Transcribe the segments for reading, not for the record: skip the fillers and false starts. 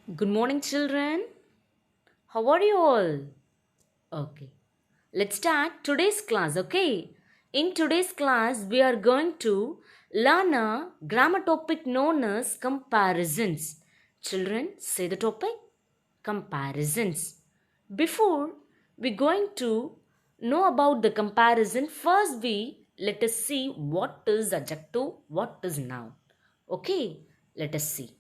Good morning, children. How are you all? Okay, let's start today's class. Okay, in today's class, we are going to learn a grammar topic known as comparisons. Children, say the topic comparisons. Before we going to know about the comparison, first we let us see what is adjective, what is noun. Okay, let us see.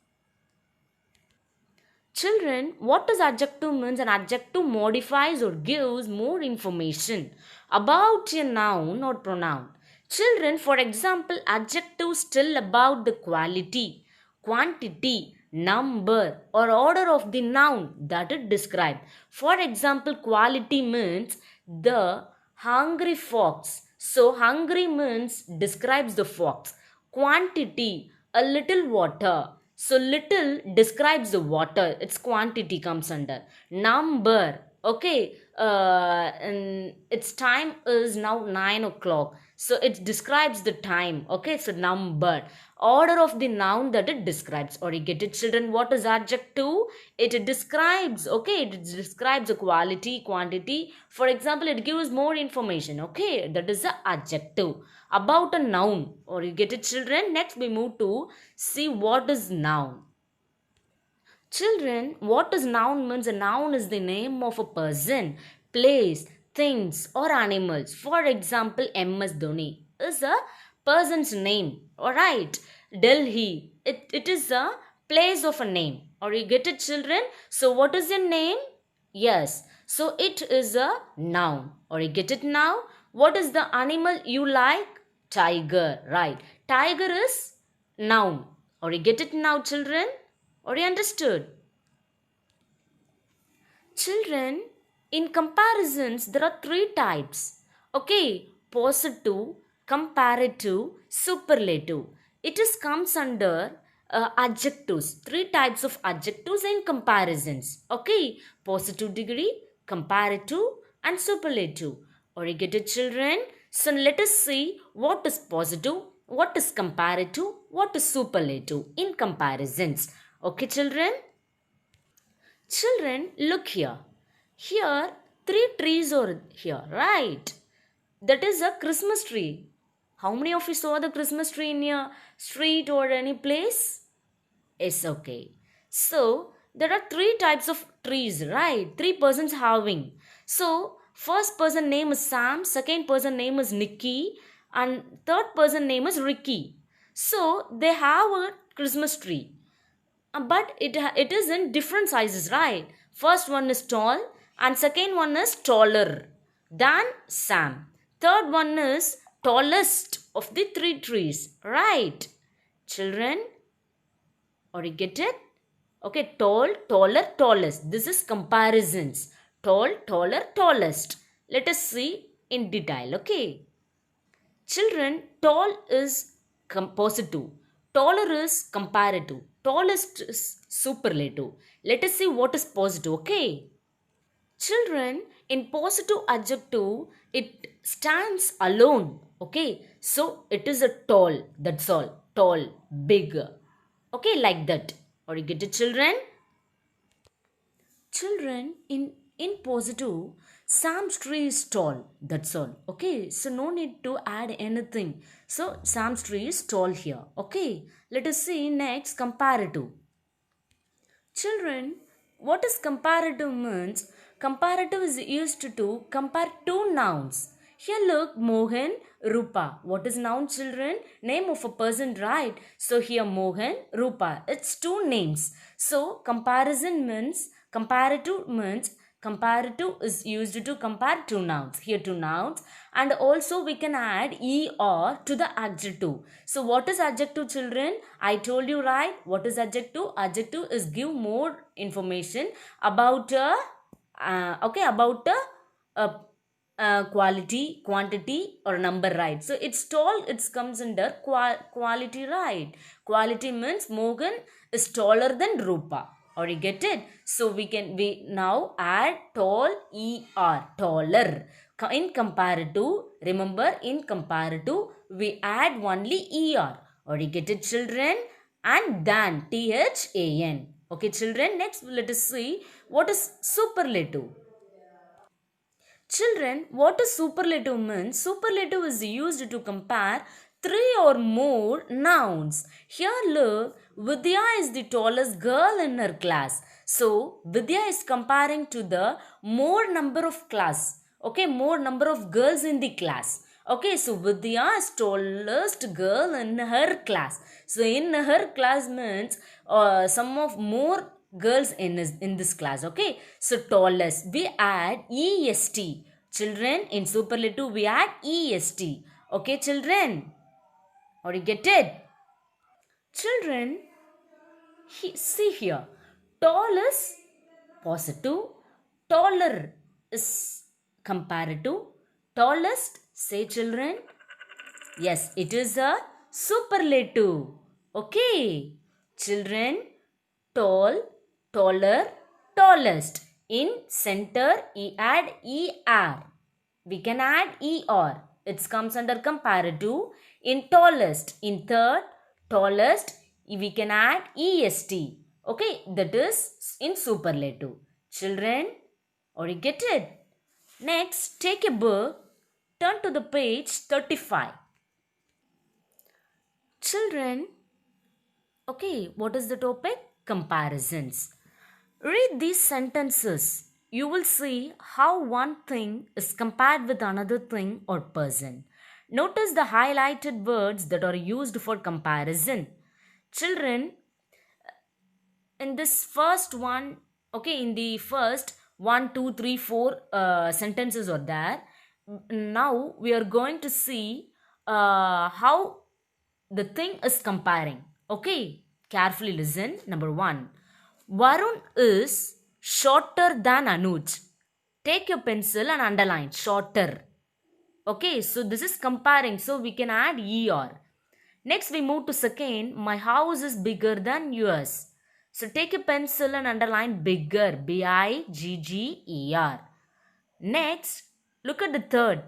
Children, what does adjective means? An adjective modifies or gives more information about a noun or pronoun. Children, for example, adjectives tell about the quality, quantity, number, or order of the noun that it describes. For example, quality means the hungry fox. So, hungry means describes the fox. Quantity, a little water. So little describes the water. Its quantity comes under. Number. Okay. And its time is now 9 o'clock. So it describes the time. Okay. So number. Order of the noun that it describes. Or you get it, children. What is adjective? It describes. Okay. It describes the quality, quantity. For example, it gives more information. Okay. That is the adjective about a noun. Or you get it, children. Next we move to see what is noun. Children, what is noun means? A noun is the name of a person, place, things, or animals. For example, MS Dhoni is a person's name. Alright. Delhi, it is a place of a name. Or you get it, children? So, what is your name? Yes. So, it is a noun. Or you get it now? What is the animal you like? Tiger. Right. Tiger is noun. Or you get it now, children? Or you understood? Children, in comparisons, there are three types. Okay, positive, comparative, superlative. It is comes under adjectives. Three types of adjectives and comparisons. Okay, positive degree, comparative, and superlative. Or you get it, children? So let us see what is positive, what is comparative, what is superlative in comparisons. Okay, children? Children, look here. Here, three trees are here, right? That is a Christmas tree. How many of you saw the Christmas tree in your street or any place? It's okay. So, there are three types of trees, right? Three persons having. So, first person name is Sam, second person name is Nikki, and third person name is Ricky. So, they have a Christmas tree. But it is in different sizes, right? First one is tall and second one is taller than Sam. Third one is tallest of the three trees, right? Children, or you get it? Okay, tall, taller, tallest. This is comparisons. Tall, taller, tallest. Let us see in detail, okay? Children, tall is positive, taller is comparative, tallest is superlative. Let us see what is positive, okay? Children, in positive adjective, it stands alone, okay? So it is a tall, that's all. Tall, big, okay, like that. Or you get it, children? Children, in positive, Sam's tree is tall, that's all. Okay, so no need to add anything. So Sam's tree is tall here. Okay, let us see next comparative. Children, what is comparative means? Comparative is used to compare two nouns. Here look, Mohan, Rupa. What is noun, children? Name of a person, right? So here Mohan, Rupa. It's two names. So comparison means, comparative means, comparative is used to compare two nouns. Here two nouns. And also we can add er to the adjective. So what is adjective, children? I told you, right? What is adjective? Adjective is give more information about okay, about quality, quantity, or number, right? So it's tall, it comes under quality, right? Quality means Morgan is taller than Rupa. Or you get it? So we now add tall, er, taller. In comparative, remember, in comparative we add only er. Or you get it, children? And than, than. Okay, children, next let us see what is superlative. Children, what is superlative means? Superlative is used to compare three or more nouns. Here look, Vidya is the tallest girl in her class. So, Vidya is comparing to the more number of class. Okay, more number of girls in the class. Okay, so Vidya is tallest girl in her class. So, in her class means some of more girls in this class. Okay, so tallest we add est. Children, in superlative we add est. Okay, children, or you get it? Children, see here, tall is positive, taller is comparative, tallest, say children, yes, it is a superlative. Okay. Children, tall, taller, tallest. In center, add er. We can add er. It comes under comparative. In tallest, in third, tallest, we can add est. Okay, that is in superlative. Children, or you get it? Next, take a book, turn to the page 35. Children, okay, what is the topic? Comparisons. Read these sentences. You will see how one thing is compared with another thing or person. Notice the highlighted words that are used for comparison. Children, in this first one, okay, in the first one, two, three, four sentences are there. Now we are going to see how the thing is comparing. Okay, carefully listen. Number one, Varun is shorter than Anuj. Take your pencil and underline shorter. Okay, so this is comparing, so we can add er. Next, we move to second. My house is bigger than yours. So take a pencil and underline bigger. Bigger. Next, look at the third.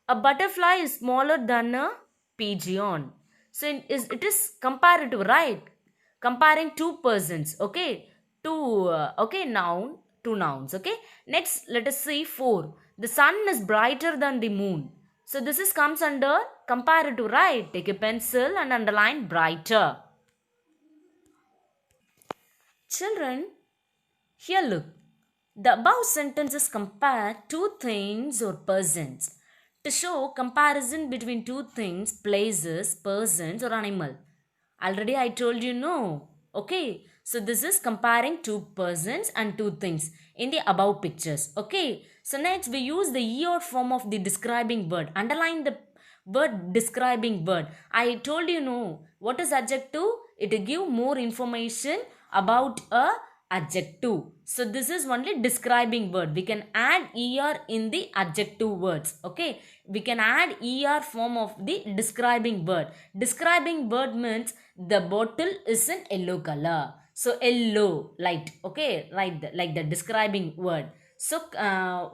A butterfly is smaller than a pigeon. So it is comparative, right? Comparing two persons. Okay, two nouns. Okay. Next, let us see four. The sun is brighter than the moon. So this is comes under comparative, right? Take a pencil and underline brighter. Children, here look. The above sentences compare two things or persons. To show comparison between two things, places, persons or animal. Already I told you no. Okay. So this is comparing two persons and two things in the above pictures. Okay. So next we use the er form of the describing word. Underline the word describing word. I told you no. What is adjective? It will give more information about a adjective. So this is only describing word. We can add er in the adjective words. Okay. We can add er form of the describing word. Describing word means the bottle is in yellow color. So yellow, light. Okay. Like the describing word. So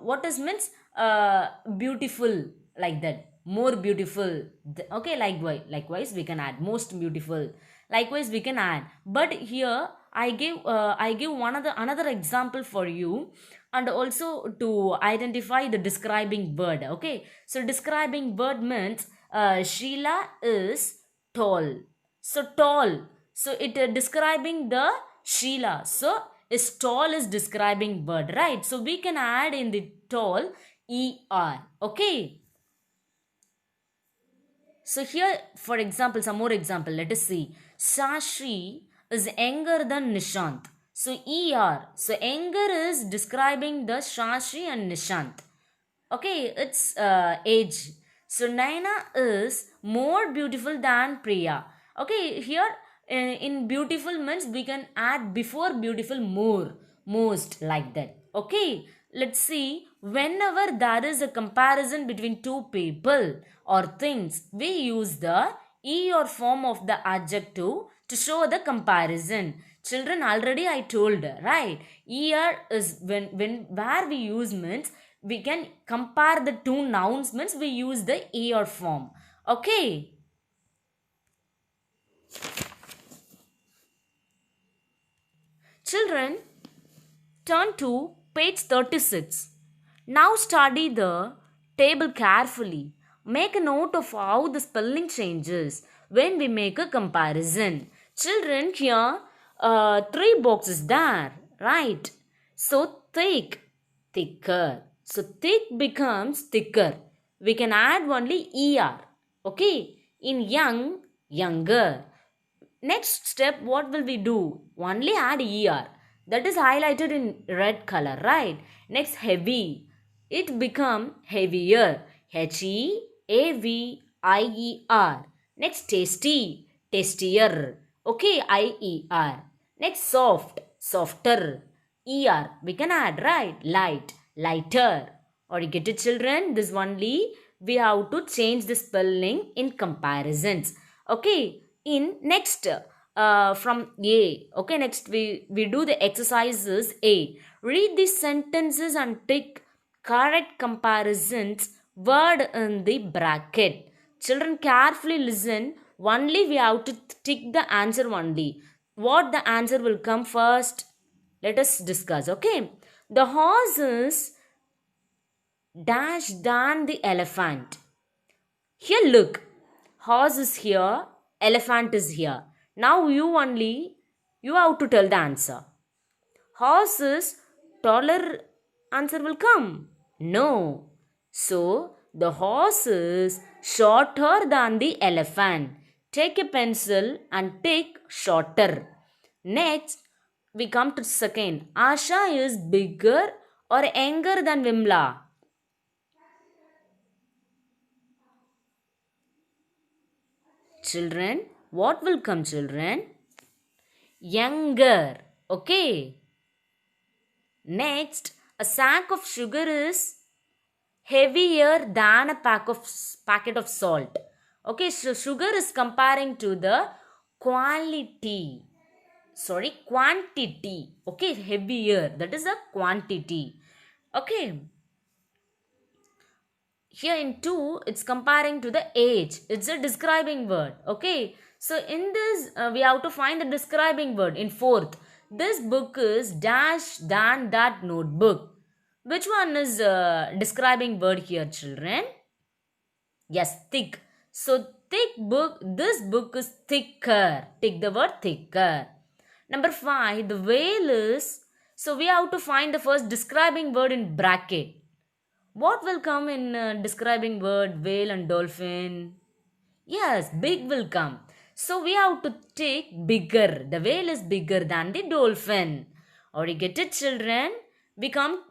what is means beautiful, like that. More beautiful. Okay. Likewise we can add most beautiful. Likewise we can add. But here I give another example for you, and also to identify the describing word. Okay, so describing word means Sheila is tall. So tall. So it describing the Sheila. So is tall is describing word, right? So we can add in the tall er. Okay. So here, for example, some more example. Let us see. Shashi is younger than Nishant. So ER. So younger is describing the Shashi and Nishant. Okay, it's age. So Naina is more beautiful than Priya. Okay, here in beautiful means we can add before beautiful more, most, like that. Okay, let's see. Whenever there is a comparison between two people or things, we use the er form of the adjective to show the comparison. Children, already I told, right? Er is when where we use means we can compare the two nouns means we use the er form. Okay. Children, turn to page 36. Now study the table carefully. Make a note of how the spelling changes when we make a comparison. Children, here three boxes there, right? So thick, thicker. So thick becomes thicker. We can add only er. Okay. In young, younger. Next step, what will we do? Only add er. That is highlighted in red color, right? Next, heavy. It become heavier. Heavier. Next, tasty. Tastier. Okay, ier. Next, soft. Softer. Er. We can add, right? Light. Lighter. Or you get it, children? This only we have to change the spelling in comparisons. Okay. In next from A. Okay, next we do the exercises A. Read these sentences and tick correct comparisons word in the bracket. Children, carefully listen. Only we have to tick the answer only. What the answer will come first? Let us discuss. Okay. The horse is dash than the elephant. Here look. Horse is here. Elephant is here. Now you have to tell the answer. Horse is taller, answer will come. No. So the horse is shorter than the elephant. Take a pencil and take shorter. Next, we come to second. Asha is bigger or younger than Vimla? Children, what will come, children? Younger. Okay. Next, a sack of sugar is heavier than a packet of salt. Okay, so sugar is comparing to the quantity. Okay, heavier. That is a quantity. Okay. Here in 2, it's comparing to the age. It's a describing word. Okay. So in this, we have to find the describing word. In 4th, this book is dash than that notebook. Which one is describing word here, children? Yes, thick. So thick book, this book is thicker. Take the word thicker. Number 5, the whale is, so we have to find the first describing word in bracket. What will come in describing word whale and dolphin? Yes, big will come. So we have to take bigger. The whale is bigger than the dolphin. Or you get it, children?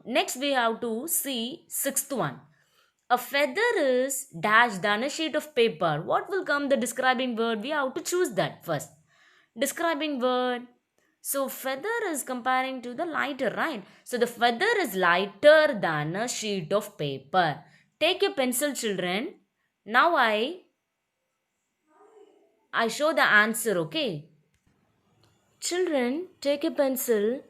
Next we have to see 6th one. A feather is dash than a sheet of paper. What will come the describing word? We have to choose that first. Describing word. So feather is comparing to the lighter, right? So the feather is lighter than a sheet of paper. Take a pencil, children. Now I show the answer, okay? Children, take a pencil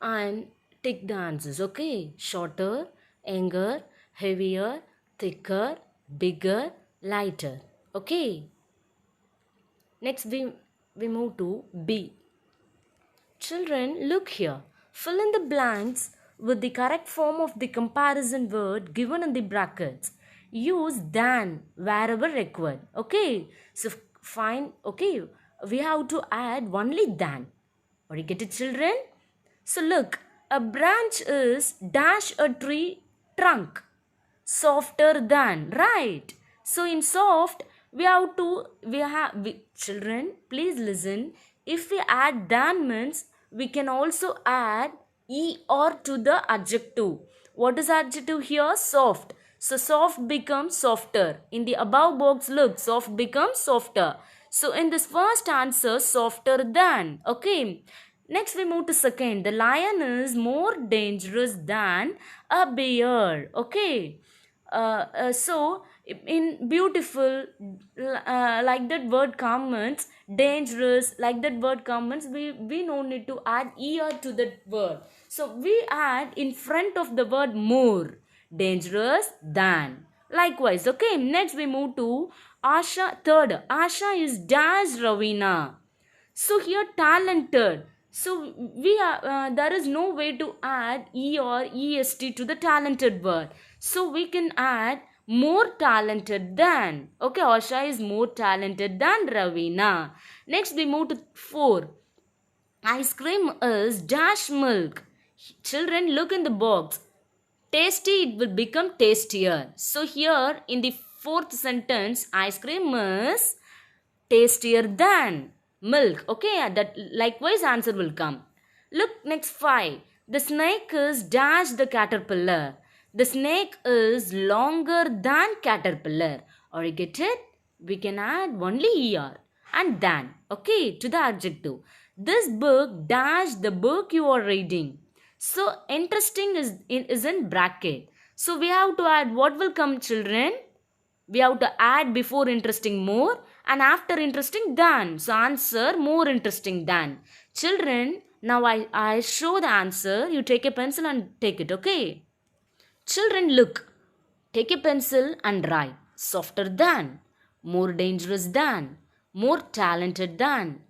and tick the answers, okay? Shorter, younger, heavier, thicker, bigger, lighter. Okay. Next we move to B. Children, look here. Fill in the blanks with the correct form of the comparison word given in the brackets. Use than wherever required. Okay. So fine. Okay. We have to add only than. What do you get it, children? So look. A branch is dash a tree trunk. Softer than. Right. So in soft, children, please listen. If we add than means, we can also add er to the adjective. What is adjective here? Soft. So soft becomes softer. In the above box, look, soft becomes softer. So in this first answer, softer than. Okay. Next we move to second. The lion is more dangerous than a bear. Okay. So in beautiful, like that word comments, dangerous, like that word comments, we no need to add er to that word. So we add in front of the word more, dangerous than. Likewise, okay. Next we move to Asha. Third, Asha is dash Ravina. So here talented. So there is no way to add e or est to the talented word. So we can add more talented than. Okay, Asha is more talented than Ravina. Next we move to 4. Ice cream is dash milk. Children, look in the box. Tasty, it will become tastier. So here in the fourth sentence, ice cream is tastier than milk. Okay, that likewise answer will come. Look next 5. The snake is dash the caterpillar. The snake is longer than caterpillar. Or you get it? We can add only er and than. Okay, to the adjective. This book dash the book you are reading. So interesting is in bracket. So we have to add what will come, children? We have to add before interesting more and after interesting than. So answer more interesting than. Children, now I show the answer. You take a pencil and take it, okay? Children, look. Take a pencil and write. Softer than, more dangerous than, more talented than,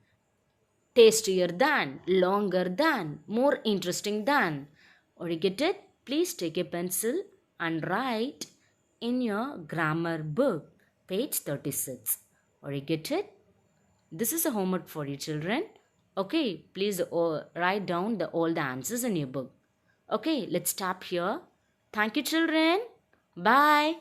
tastier than, longer than, more interesting than. Or you get it? Please take a pencil and write in your grammar book, page 36. Or you get it? This is a homework for you children. Okay, please write down all the answers in your book. Okay, let's stop here. Thank you children. Bye.